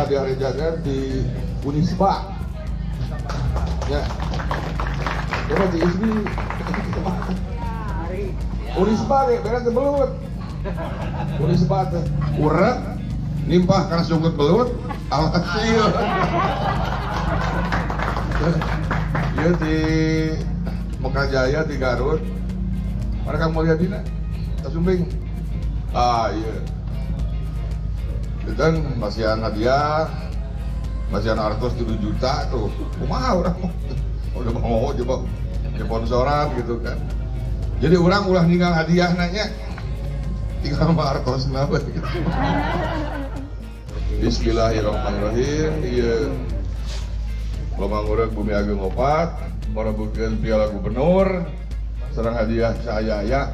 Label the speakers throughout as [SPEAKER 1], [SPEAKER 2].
[SPEAKER 1] diharejakan di Unisba. Ya. Coba di ISBI. Unisba deh, beres belut. Unisba teh. Urang nimpah karena sunggut belut. Alhasil. Iya di Mekajaya di Garut. Mereka mau lihat dina. Tasumbing. Iya. Dan masihan hadiah, masihan artos 7 juta tuh, kumaha orang udah mau coba sponsoran gitu kan. Jadi orang ulah ninggal hadiah nanya, tinggal sama artos napa gitu. Bismillahirrahmanirrahim. Iya, Bamangurek Bumi Agung 4, merebutkan piala gubernur, serang hadiah saya ya,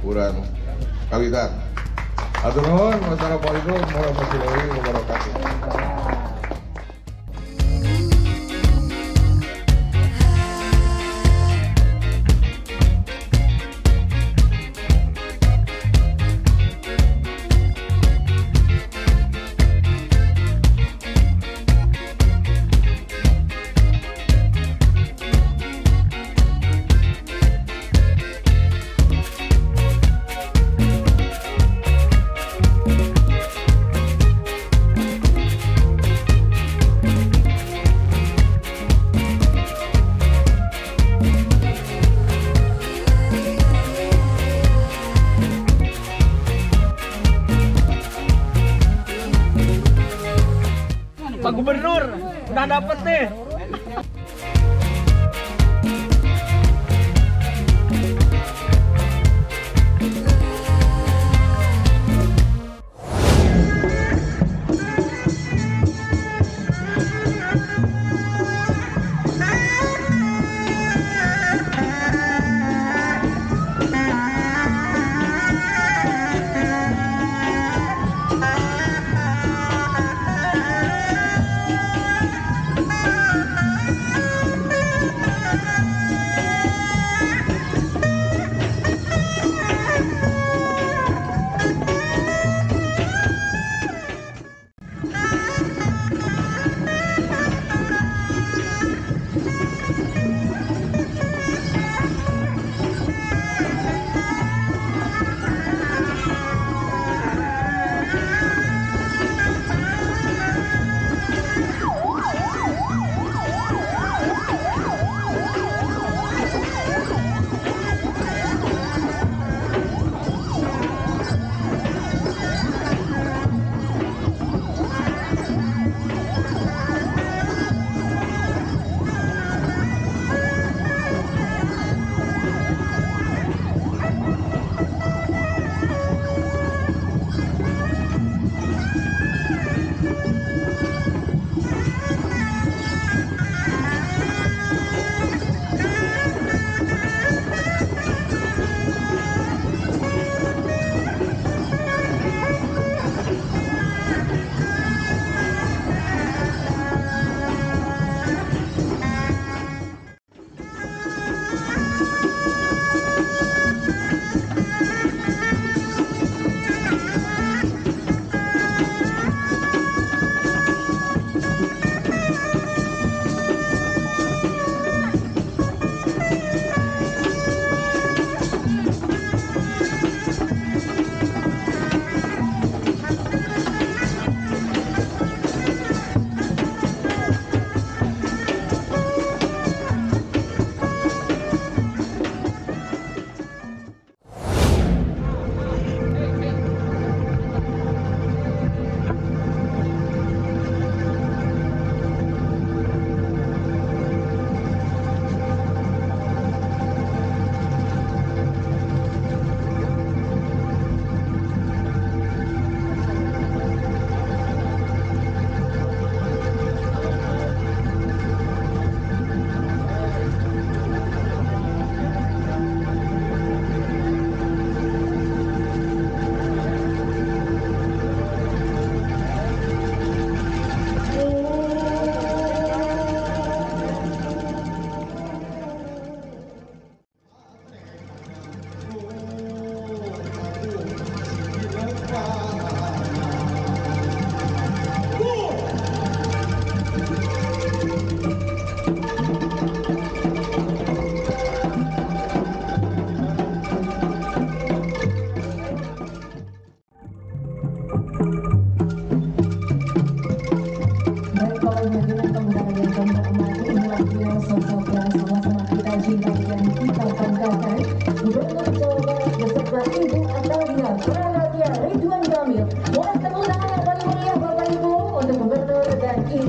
[SPEAKER 1] kurang kawitan. Atur nuhun, wassalamualaikum warahmatullahi wabarakatuh.
[SPEAKER 2] Pak Gubernur udah dapet nih.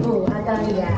[SPEAKER 3] Ibu Atalia.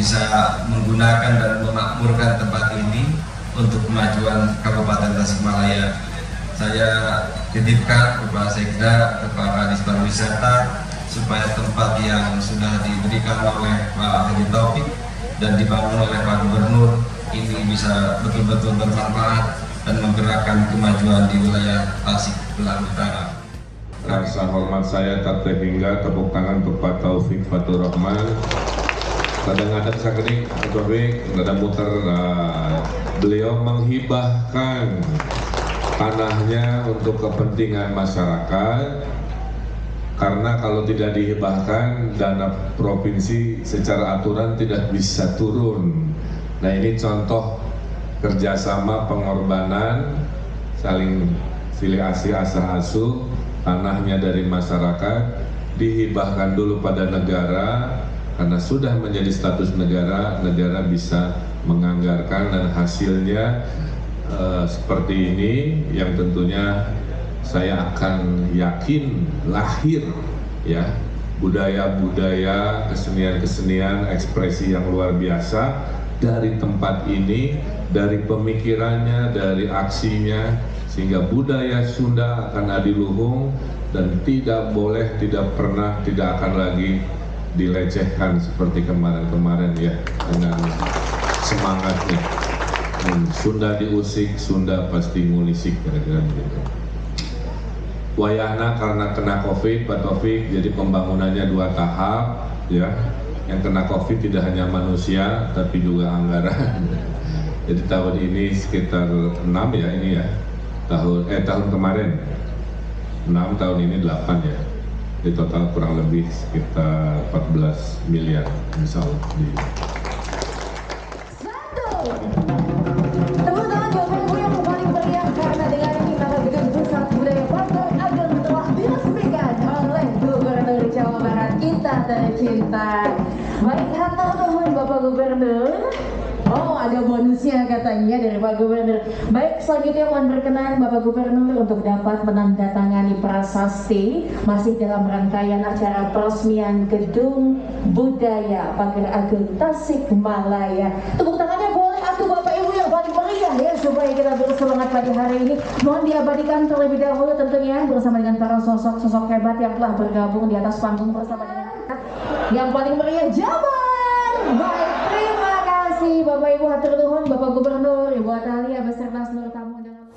[SPEAKER 4] bisa menggunakan dan memakmurkan tempat ini untuk kemajuan Kabupaten Tasikmalaya. Saya titipkan kepada Sekda, kepada Dinas Pariwisata supaya tempat yang sudah diberikan oleh Pak Hadi Taufik dan dibangun oleh Pak Gubernur ini bisa betul-betul bermanfaat dan menggerakkan kemajuan di wilayah Tasik Belang Utara.
[SPEAKER 5] Rasa hormat saya tak terhingga, tepuk tangan untuk Pak Taufik Fatur Rahman. Kadang-kadang sakit, Taufik, ada muter. Beliau menghibahkan tanahnya untuk kepentingan masyarakat, karena kalau tidak dihibahkan dana provinsi secara aturan tidak bisa turun. Nah, ini contoh kerjasama pengorbanan, saling silih asih asah asuh, tanahnya dari masyarakat dihibahkan dulu pada negara, karena sudah menjadi status negara, negara bisa menganggarkan dan hasilnya seperti ini yang tentunya saya akan yakin lahir ya budaya-budaya, kesenian-kesenian, ekspresi yang luar biasa dari tempat ini, dari pemikirannya, dari aksinya, sehingga budaya Sunda akan adiluhung dan tidak boleh, tidak pernah, tidak akan lagi dilecehkan seperti kemarin-kemarin ya, dengan semangatnya. Sunda diusik, Sunda pasti ngulisik, kira-kira begitu. Wayahna karena kena COVID, Pak Taufik, jadi pembangunannya 2 tahap ya. Yang kena COVID tidak hanya manusia, tapi juga anggaran. Jadi tahun ini sekitar 6 ya ini ya. Tahun kemarin 6, tahun ini 8 ya. Di total kurang lebih sekitar 14 miliar insya Allah.
[SPEAKER 3] Tepuk tangan Jawa Barat yang paling meriah, karena dengan ini maka Gedung Pusat Budaya Pasar Ageng telah diresmikan oleh Gubernur Jawa Barat kita tercinta. Baik, hatur nuhun Bapak Gubernur. Oh, ada bonusnya katanya dari Pak Gubernur. Baik, selanjutnya mohon berkenan Bapak Gubernur untuk dapat menandatangani prasasti masih dalam rangkaian acara peresmian Gedung Budaya Pagar Ageng Tasikmalaya. Tepuk tangannya boleh atuh Bapak Ibu yang paling meriah ya, supaya kita bersemangat pada hari ini. Mohon diabadikan terlebih dahulu tentunya bersama dengan para sosok-sosok hebat yang telah bergabung di atas panggung bersama dengan yang paling meriah Jabar. Baik, terima kasih Bapak Ibu, hatur nuhun Bapak Gubernur, Ibu Atalia beserta seluruh tamu undangan.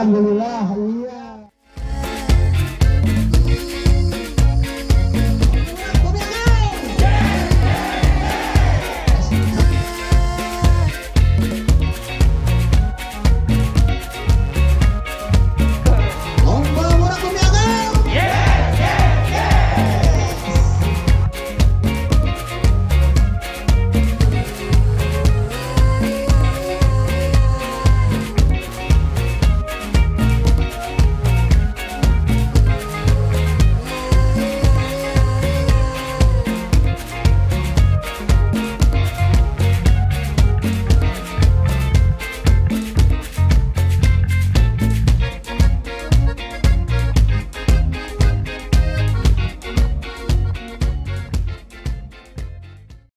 [SPEAKER 6] Alhamdulillah